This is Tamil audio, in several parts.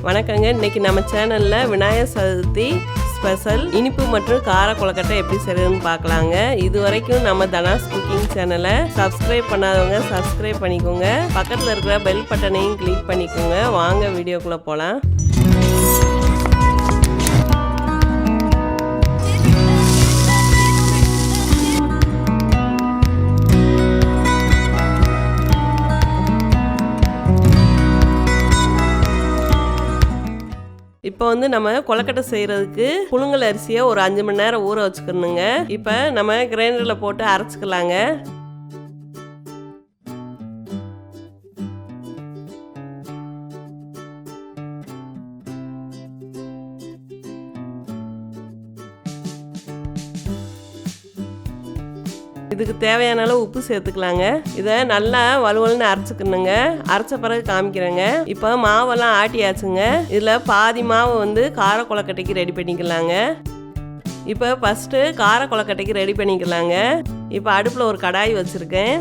வணக்கங்க. இன்னைக்கு நம்ம சேனல்ல விநாயகர் சதுர்த்தி ஸ்பெஷல் இனிப்பு மற்றும் கார கொழுக்கட்டை எப்படி செய்யறதுன்னு பார்க்கலாங்க. இது வரைக்கும் நம்ம தனாஸ் குக்கிங் சேனலை சப்ஸ்கிரைப் பண்ணாதவங்க சப்ஸ்கிரைப் பண்ணிக்கோங்க. பக்கத்தில் இருக்கிற பெல் பட்டனையும் கிளிக் பண்ணிக்கோங்க. வாங்க வீடியோக்குள்ளே போகலாம். இப்போ நம்ம கொழுக்கட்டை செய்கிறதுக்கு புழுங்கல் அரிசியை ஒரு 5 மணி நேரம் ஊற வச்சுக்கணுங்க. இப்போ நம்ம கிரைண்டரில் போட்டு அரைச்சிக்கலாங்க. இதுக்கு தேவையான அளவு உப்பு சேர்த்துக்கலாங்க. இதை நல்லா வலுவலுன்னு அரைச்சிக்கணுங்க. அரைச்ச பிறகு காமிக்கிறேங்க. இப்போ மாவெல்லாம் ஆட்டியாச்சுங்க. இதில் பாதி மாவு கார கொழுக்கட்டைக்கு ரெடி பண்ணிக்கலாங்க. இப்போ ஃபஸ்ட்டு கார கொழுக்கட்டைக்கு ரெடி பண்ணிக்கலாங்க. இப்போ அடுப்பில் ஒரு கடாய் வச்சுருக்கேன்.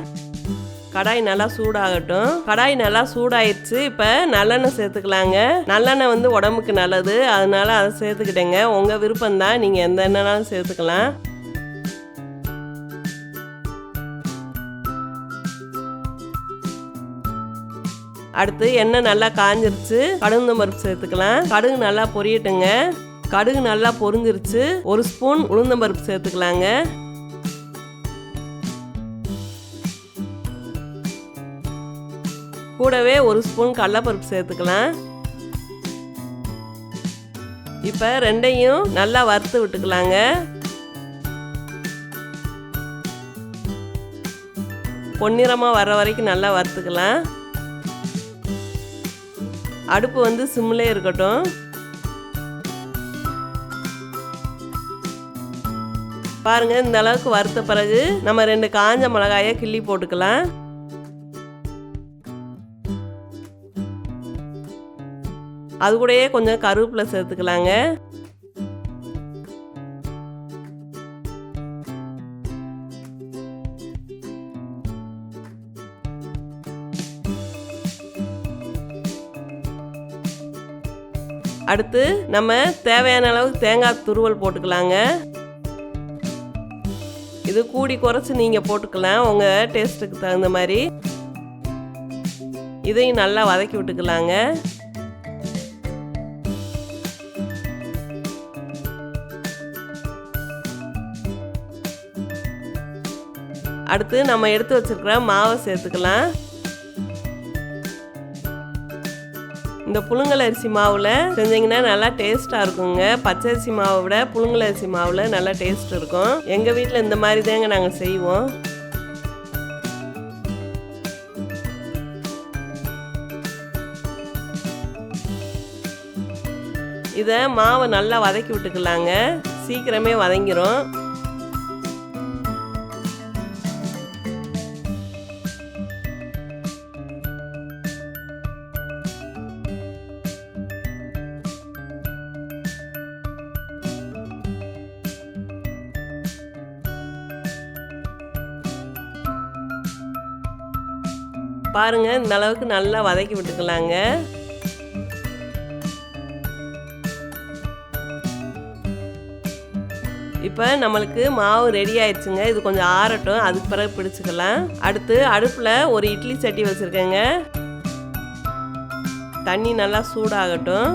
கடாய் நல்லா சூடாகட்டும். கடாய் நல்லா சூடாயிடுச்சு. இப்போ நல்லெண்ணெய் சேர்த்துக்கலாங்க. நல்லெண்ணெய் உடம்புக்கு நல்லது, அதனால அதை சேர்த்துக்கிட்டேங்க. உங்கள் விருப்பம்தான், நீங்கள் எந்த எண்ணெய்னாலும் சேர்த்துக்கலாம். அடுத்து எண்ணெய் நல்லா காஞ்சிருச்சு. கடுகு பருப்பு சேர்த்துக்கலாம். கடுகு நல்லா பொரியட்டுங்க. கடுகு நல்லா பொரிஞ்சிருச்சு. 1 ஸ்பூன் உளுந்தம்பருப்பு சேர்த்துக்கலாங்க. கூடவே 1 ஸ்பூன் கடலைப்பருப்பு சேர்த்துக்கலாம். இப்போ ரெண்டையும் நல்லா வறுத்து விட்டுக்கலாங்க. பொன்னிறமாக வர்ற வரைக்கும் நல்லா வறுத்துக்கலாம். அடுப்பு சிம்மிலே இருக்கட்டும். பாருங்க, இந்த அளவுக்கு வறுத்த பிறகு நம்ம 2 காஞ்ச மிளகாயை கிள்ளி போட்டுக்கலாம். அது கூடயே கொஞ்சம் கருவேப்பிலை சேர்த்துக்கலாங்க. அடுத்து நம்ம தேவையான அளவுக்கு தேங்காய் துருவல் போட்டுக்கலாங்க. இது கூடி குறைச்சி நீங்கள் போட்டுக்கலாம், உங்கள் டேஸ்ட்டுக்கு தகுந்த மாதிரி. இதையும் நல்லா வதக்கி விட்டுக்கலாங்க. அடுத்து நம்ம எடுத்து வச்சிருக்கிற மாவை சேர்த்துக்கலாம். இந்த புழுங்கல் அரிசி மாவில் செஞ்சிங்கன்னா நல்லா டேஸ்ட்டாக இருக்குங்க. பச்சரிசி மாவை விட புழுங்கல் அரிசி மாவில் நல்லா டேஸ்ட் இருக்கும். எங்கள் வீட்டில் இந்த மாதிரி தாங்க நாங்கள் செய்வோம். இதை மாவை நல்லா வதக்கி விட்டுக்கலாங்க. சீக்கிரமே வதங்கிரும். பாருங்க, இந்த அளவுக்கு நல்லா வதக்கி விட்டுக்கலாங்க. இப்போ நம்மளுக்கு மாவு ரெடி ஆயிடுச்சுங்க. இது கொஞ்சம் ஆறட்டும், அதுக்கு பிறகு பிடிச்சிக்கலாம். அடுத்து அடுப்பில் ஒரு இட்லி சட்டி வச்சுருக்கேங்க. தண்ணி நல்லா சூடாகட்டும்.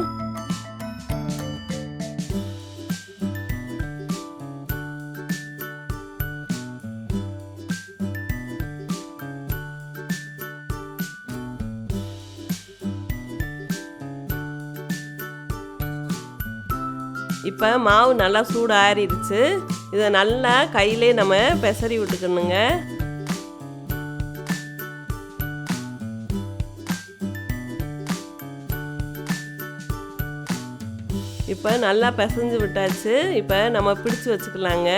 இப்போ மாவு நல்லா சூடாறிடுச்சு. இதை நல்லா கையிலே நம்ம பெசரி விட்டுக்கணுங்க. இப்போ நல்லா பிசைஞ்சு விட்டாச்சு. இப்போ நம்ம பிடிச்சு வச்சுக்கலாங்க.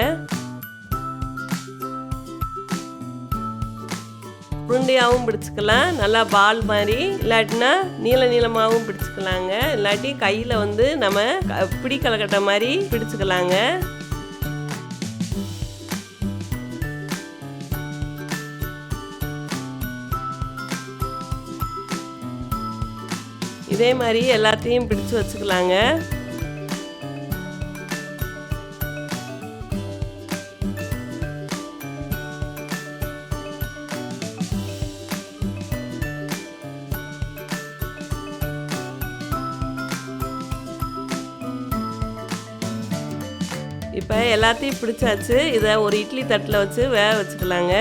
உருண்டையாகவும் பிடிச்சிக்கலாம், நல்லா பால் மாதிரி, இல்லாட்டினா நீளமாகவும் பிடிச்சிக்கலாங்க. இல்லாட்டி கையில் நம்ம பிடி கொழுக்கட்டை மாதிரி பிடிச்சிக்கலாங்க. இதே மாதிரி எல்லாத்தையும் பிடிச்சு வச்சுக்கலாங்க. இப்போ எல்லாத்தையும் பிடிச்சாச்சு. இதை ஒரு இட்லி தட்டில் வச்சு வேக வச்சுக்கலாங்க.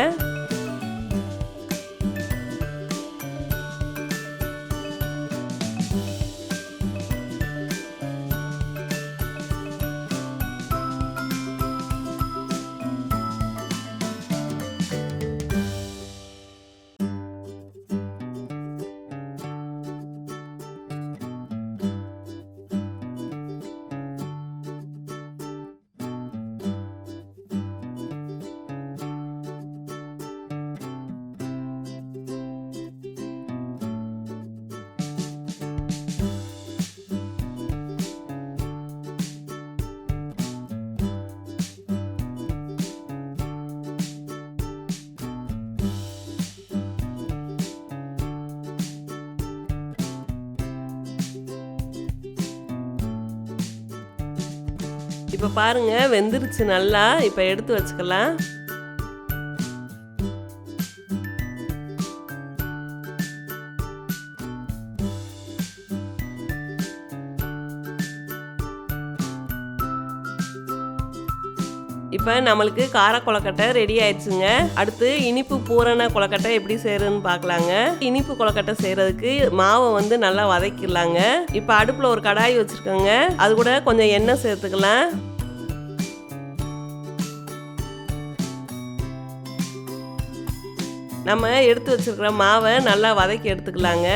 இப்போ பாருங்க வெந்துருச்சு நல்லா. இப்போ எடுத்து வச்சுக்கலாம். இப்போ நம்மளுக்கு கார கொழுக்கட்டை ரெடி ஆயிடுச்சுங்க. அடுத்து இனிப்பு பூரண கொழுக்கட்டை எப்படி செய்யறதுன்னு பார்க்கலாங்க. இனிப்பு கொழுக்கட்டை செய்யறதுக்கு மாவை வந்து நல்லா வதக்கிடலாங்க. இப்போ அடுப்புல ஒரு கடாய் வச்சிருக்கோங்க. அது கூட கொஞ்சம் எண்ணெய் சேர்த்துக்கலாம். நம்ம எடுத்து வச்சிருக்கிற மாவை நல்லா வதக்கி எடுத்துக்கலாங்க.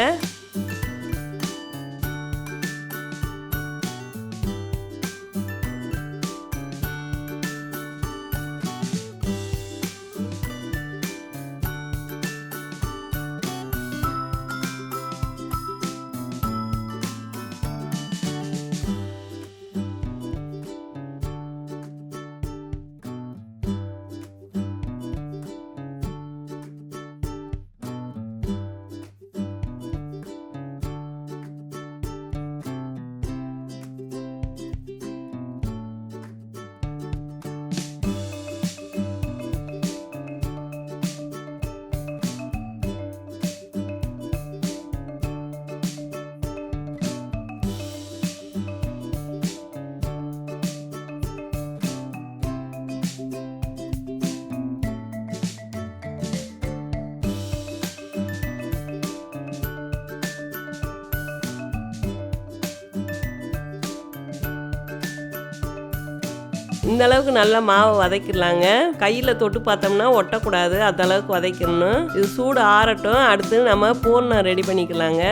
இந்த அளவுக்கு நல்லா மாவை வதக்கிடலாங்க. கையில் தொட்டு பார்த்தோம்னா ஒட்டக்கூடாது, அந்த அளவுக்கு வதக்கிடணும். இது சூடு ஆறட்டும். அடுத்து நம்ம பூரணம் ரெடி பண்ணிக்கலாங்க.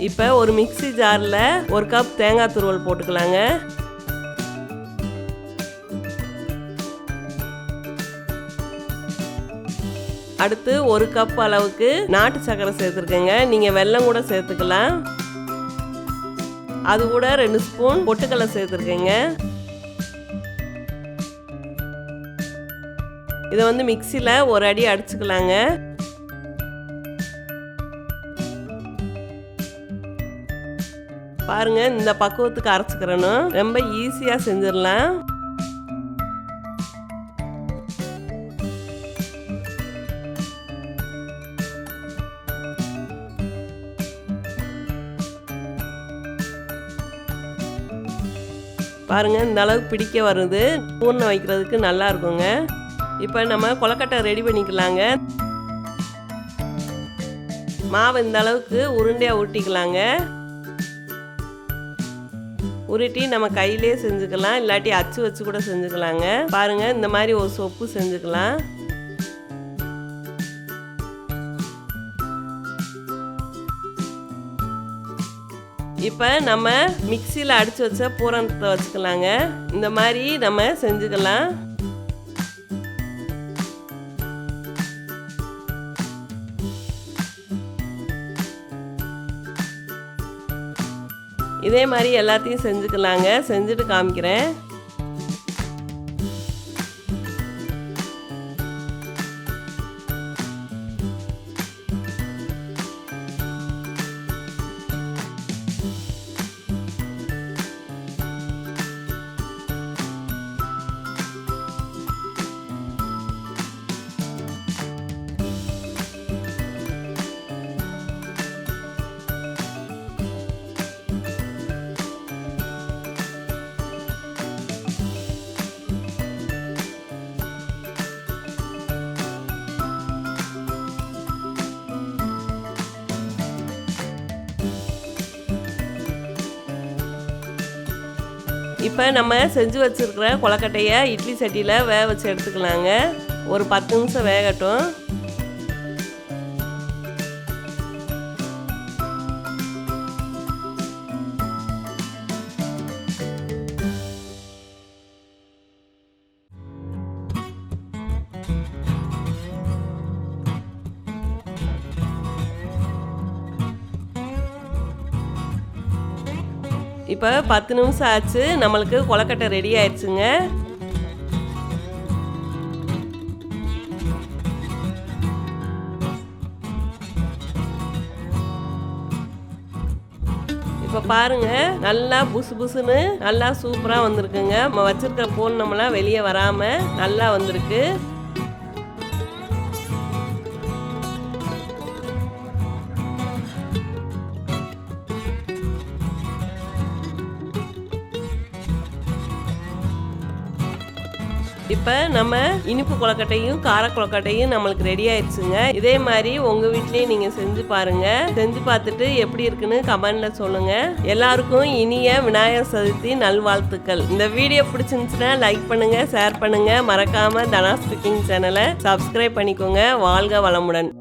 இப்போ ஒரு மிக்ஸி ஜாரில் 1 கப் தேங்காய் துருவல் போட்டுக்கலாங்க. அடுத்து 1 கப் அளவுக்கு நாட்டு சர்க்கரை சேர்த்துருக்கேங்க. நீங்கள் வெல்லம் கூட சேர்த்துக்கலாம். அது கூட 2 ஸ்பூன் பொட்டுக்கடலை சேர்த்துருக்கேங்க. இதை வந்து மிக்சியில் ஒரு அடி அடிச்சுக்கலாங்க. பாருங்க இந்த பக்குவத்துக்கு அரைச்சுக்கிறணும். ரொம்ப ஈஸியாக செஞ்சிடலாம். பாருங்க இந்த அளவுக்கு பிடிக்க வருது. பூர்ணம் வைக்கிறதுக்கு நல்லா இருக்குங்க. இப்போ நம்ம கொழுக்கட்டை ரெடி பண்ணிக்கலாங்க. மாவு இந்த அளவுக்கு உருண்டையாக உருட்டிக்கலாங்க. உருட்டி நம்ம கையிலே செஞ்சுக்கலாம், இல்லாட்டி அச்சு வச்சு கூட செஞ்சுக்கலாங்க. பாருங்க இந்த மாதிரி ஒரு சொப்பு செஞ்சுக்கலாம். இப்போ நம்ம மிக்சியில் அடித்து வச்ச பூரணத்தை வச்சுக்கலாங்க. இந்த மாதிரி நம்ம செஞ்சுக்கலாம். இதே மாதிரி எல்லாத்தையும் செஞ்சுக்கலாங்க. செஞ்சுட்டு காமிக்கிறேன். இப்போ நம்ம செஞ்சு வச்சிருக்கிற கொழுக்கட்டையை இட்லி சட்டியில் வேக வச்சு எடுத்துக்கலாங்க. ஒரு 10 நிமிஷம் வேகட்டும். இப்போ 10 நிமிஷம் ஆச்சு. நம்மளுக்கு கொழுக்கட்டை ரெடி ஆயிடுச்சுங்க. இப்போ பாருங்க, நல்லா புசு புசுன்னு நல்லா சூப்பராக வந்திருக்குங்க. நம்ம வச்சிருக்கிற பூரணம்லாம் வெளியே வராமல் நல்லா வந்திருக்கு. இப்போ நம்ம இனிப்பு கொழுக்கட்டையும் கார கொழுக்கட்டையும் நம்மளுக்கு ரெடி ஆயிடுச்சுங்க. இதே மாதிரி உங்கள் வீட்லேயே நீங்கள் செஞ்சு பாருங்கள். செஞ்சு பார்த்துட்டு எப்படி இருக்குன்னு கமெண்டில் சொல்லுங்கள். எல்லாருக்கும் இனிய விநாயகர் சதுர்த்தி நல்வாழ்த்துக்கள். இந்த வீடியோ பிடிச்சிருந்துச்சுன்னா லைக் பண்ணுங்கள், ஷேர் பண்ணுங்கள். மறக்காமல் தனாஸ் குக்கிங் சேனலை சப்ஸ்கிரைப் பண்ணிக்கோங்க. வாழ்க வளமுடன்.